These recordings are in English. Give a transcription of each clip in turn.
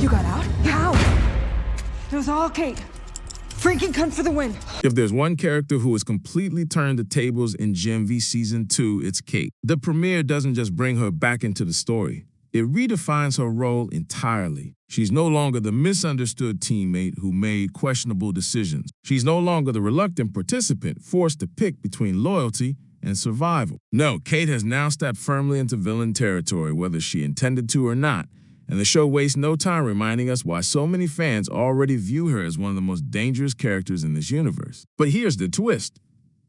You got out? How? It was all Cate. Freaking cunt for the win. If there's one character who has completely turned the tables in genv Season 2, it's Cate. The premiere doesn't just bring her back into the story. It redefines her role entirely. She's no longer the misunderstood teammate who made questionable decisions. She's no longer the reluctant participant forced to pick between loyalty and survival. No, Cate has now stepped firmly into villain territory, whether she intended to or not. And the show wastes no time reminding us why so many fans already view her as one of the most dangerous characters in this universe. But here's the twist.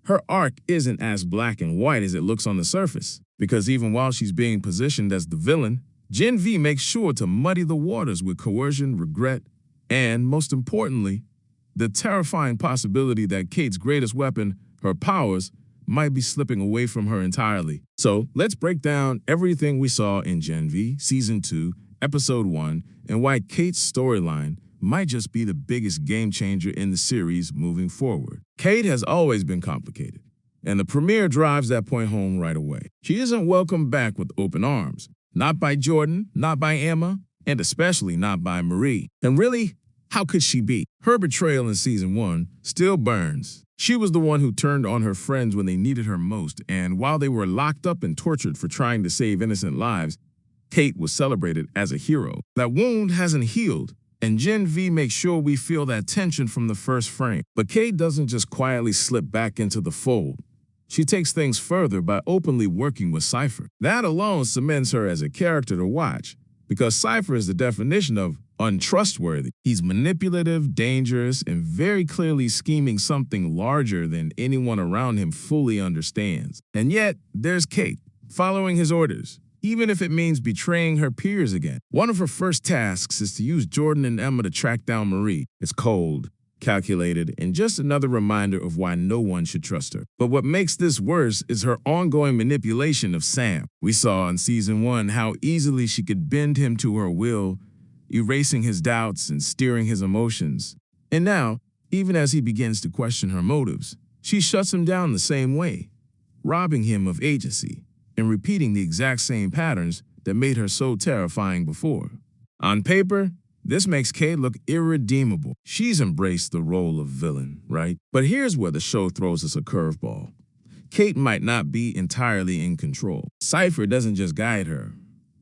Her arc isn't as black and white as it looks on the surface. Because even while she's being positioned as the villain, genv makes sure to muddy the waters with coercion, regret, and, most importantly, the terrifying possibility that Cate's greatest weapon, her powers, might be slipping away from her entirely. So let's break down everything we saw in genv Season 2, Episode 1, and why Cate's storyline might just be the biggest game changer in the series moving forward. Cate has always been complicated, and the premiere drives that point home right away. She isn't welcomed back with open arms. Not by Jordan, not by Emma, and especially not by Marie. And really, how could she be? Her betrayal in Season 1 still burns. She was the one who turned on her friends when they needed her most, and while they were locked up and tortured for trying to save innocent lives, Cate was celebrated as a hero. That wound hasn't healed, and genv makes sure we feel that tension from the first frame. But Cate doesn't just quietly slip back into the fold. She takes things further by openly working with Cypher. That alone cements her as a character to watch, because Cypher is the definition of untrustworthy. He's manipulative, dangerous, and very clearly scheming something larger than anyone around him fully understands. And yet, there's Cate, following his orders, even if it means betraying her peers again. One of her first tasks is to use Jordan and Emma to track down Marie. It's cold, calculated, and just another reminder of why no one should trust her. But what makes this worse is her ongoing manipulation of Sam. We saw in Season 1 how easily she could bend him to her will, erasing his doubts and steering his emotions. And now, even as he begins to question her motives, she shuts him down the same way, robbing him of agency and repeating the exact same patterns that made her so terrifying before. On paper, this makes Cate look irredeemable. She's embraced the role of villain, right? But here's where the show throws us a curveball. Cate might not be entirely in control. Cypher doesn't just guide her.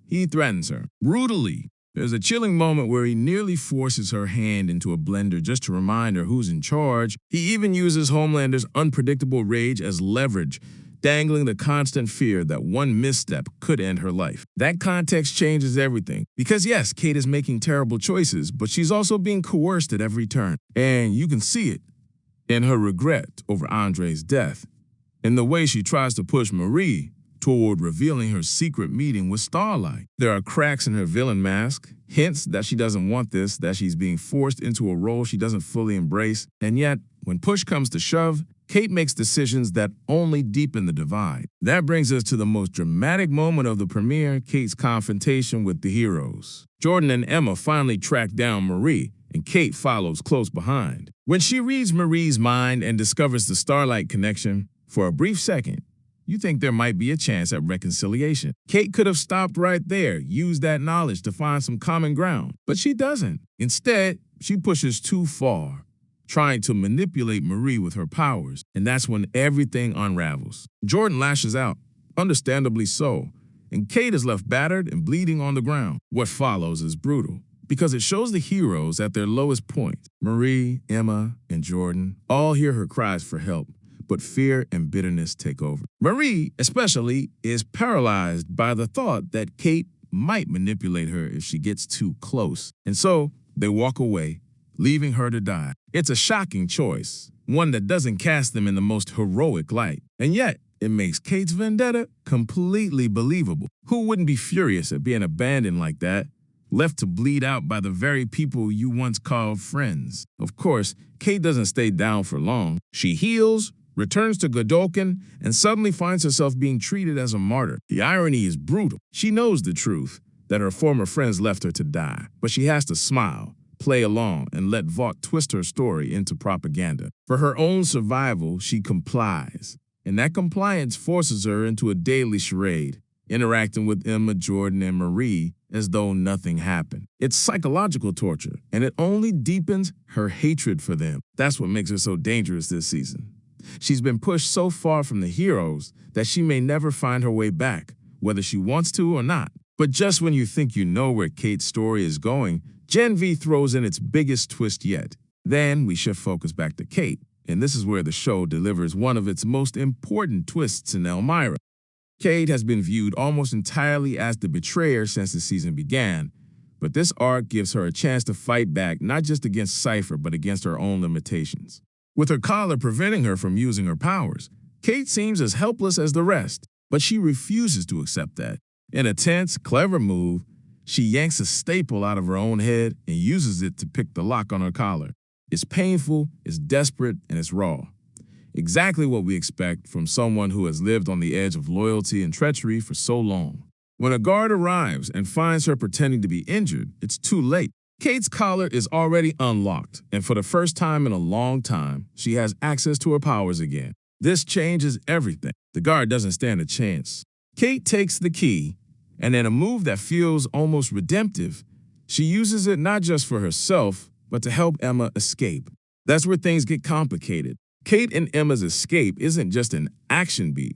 He threatens her, brutally. There's a chilling moment where he nearly forces her hand into a blender just to remind her who's in charge. He even uses Homelander's unpredictable rage as leverage, dangling the constant fear that one misstep could end her life. That context changes everything. Because yes, Cate is making terrible choices, but she's also being coerced at every turn. And you can see it in her regret over Andre's death, in the way she tries to push Marie toward revealing her secret meeting with Starlight. There are cracks in her villain mask, hints that she doesn't want this, that she's being forced into a role she doesn't fully embrace. And yet, when push comes to shove, Cate makes decisions that only deepen the divide. That brings us to the most dramatic moment of the premiere, Cate's confrontation with the heroes. Jordan and Emma finally track down Marie, and Cate follows close behind. When she reads Marie's mind and discovers the Starlight connection, for a brief second, you think there might be a chance at reconciliation. Cate could have stopped right there, used that knowledge to find some common ground, but she doesn't. Instead, she pushes too far, trying to manipulate Marie with her powers, and that's when everything unravels. Jordan lashes out, understandably so, and Cate is left battered and bleeding on the ground. What follows is brutal, because it shows the heroes at their lowest point. Marie, Emma, and Jordan all hear her cries for help, but fear and bitterness take over. Marie, especially, is paralyzed by the thought that Cate might manipulate her if she gets too close, and so they walk away, leaving her to die. It's a shocking choice, one that doesn't cast them in the most heroic light. And yet, it makes Cate's vendetta completely believable. Who wouldn't be furious at being abandoned like that, left to bleed out by the very people you once called friends? Of course, Cate doesn't stay down for long. She heals, returns to Godolkin, and suddenly finds herself being treated as a martyr. The irony is brutal. She knows the truth, that her former friends left her to die, but she has to smile, play along, and let Vought twist her story into propaganda. For her own survival, she complies, and that compliance forces her into a daily charade, interacting with Emma, Jordan, and Marie as though nothing happened. It's psychological torture, and it only deepens her hatred for them. That's what makes her so dangerous this season. She's been pushed so far from the heroes that she may never find her way back, whether she wants to or not. But just when you think you know where Cate's story is going, genv throws in its biggest twist yet. Then we shift focus back to Cate, and this is where the show delivers one of its most important twists in Elmira. Cate has been viewed almost entirely as the betrayer since the season began, but this arc gives her a chance to fight back not just against Cypher, but against her own limitations. With her collar preventing her from using her powers, Cate seems as helpless as the rest, but she refuses to accept that. In a tense, clever move, she yanks a staple out of her own head and uses it to pick the lock on her collar. It's painful, it's desperate, and it's raw. Exactly what we expect from someone who has lived on the edge of loyalty and treachery for so long. When a guard arrives and finds her pretending to be injured, it's too late. Cate's collar is already unlocked, and for the first time in a long time, she has access to her powers again. This changes everything. The guard doesn't stand a chance. Cate takes the key, and in a move that feels almost redemptive, she uses it not just for herself, but to help Emma escape. That's where things get complicated. Cate and Emma's escape isn't just an action beat,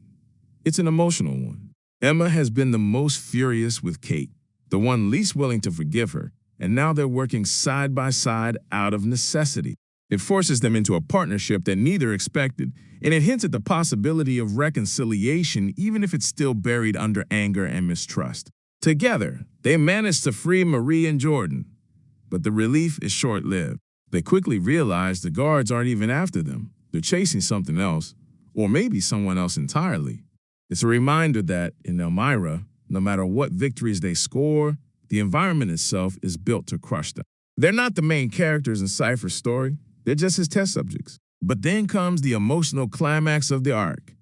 it's an emotional one. Emma has been the most furious with Cate, the one least willing to forgive her, and now they're working side by side out of necessity. It forces them into a partnership that neither expected, and it hints at the possibility of reconciliation even if it's still buried under anger and mistrust. Together, they manage to free Marie and Jordan, but the relief is short-lived. They quickly realize the guards aren't even after them. They're chasing something else, or maybe someone else entirely. It's a reminder that, in Elmira, no matter what victories they score, the environment itself is built to crush them. They're not the main characters in Cypher's story, they're just his test subjects. But then comes the emotional climax of the arc,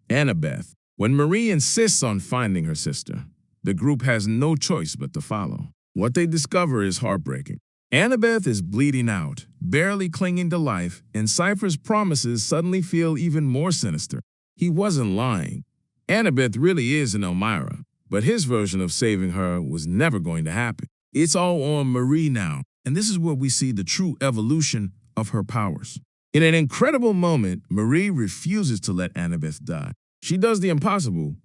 Annabeth. When Marie insists on finding her sister, the group has no choice but to follow. What they discover is heartbreaking. Annabeth is bleeding out, barely clinging to life, and Cypher's promises suddenly feel even more sinister. He wasn't lying. Annabeth really is an Elmira, but his version of saving her was never going to happen. It's all on Marie now, and this is where we see the true evolution of her powers. In an incredible moment, Marie refuses to let Annabeth die. She does the impossible,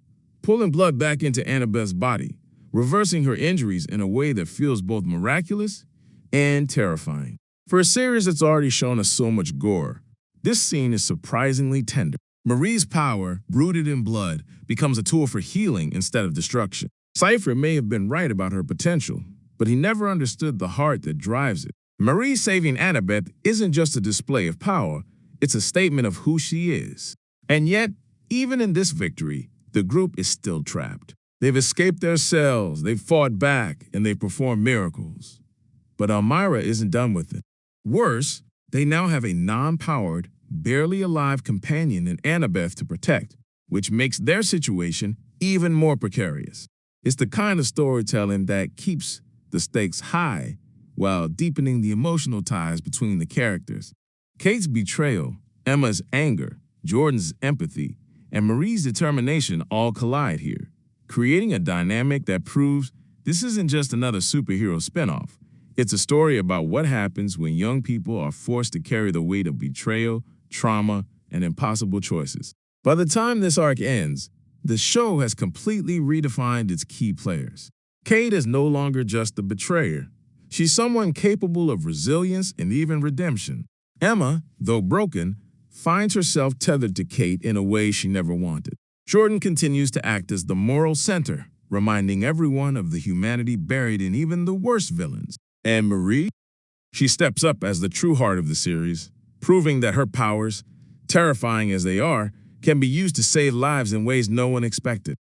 pulling blood back into Annabeth's body, reversing her injuries in a way that feels both miraculous and terrifying. For a series that's already shown us so much gore, this scene is surprisingly tender. Marie's power, rooted in blood, becomes a tool for healing instead of destruction. Cypher may have been right about her potential, but he never understood the heart that drives it. Marie saving Annabeth isn't just a display of power, it's a statement of who she is. And yet, even in this victory, the group is still trapped. They've escaped their cells, they've fought back, and they've performed miracles. But Elmira isn't done with it. Worse, they now have a non-powered, barely alive companion in Annabeth to protect, which makes their situation even more precarious. It's the kind of storytelling that keeps the stakes high while deepening the emotional ties between the characters. Cate's betrayal, Emma's anger, Jordan's empathy, and Marie's determination all collide here, creating a dynamic that proves this isn't just another superhero spinoff. It's a story about what happens when young people are forced to carry the weight of betrayal, trauma, and impossible choices. By the time this arc ends, the show has completely redefined its key players. Cate is no longer just the betrayer. She's someone capable of resilience and even redemption. Emma, though broken, finds herself tethered to Cate in a way she never wanted. Jordan continues to act as the moral center, reminding everyone of the humanity buried in even the worst villains. And Marie? She steps up as the true heart of the series, proving that her powers, terrifying as they are, can be used to save lives in ways no one expected.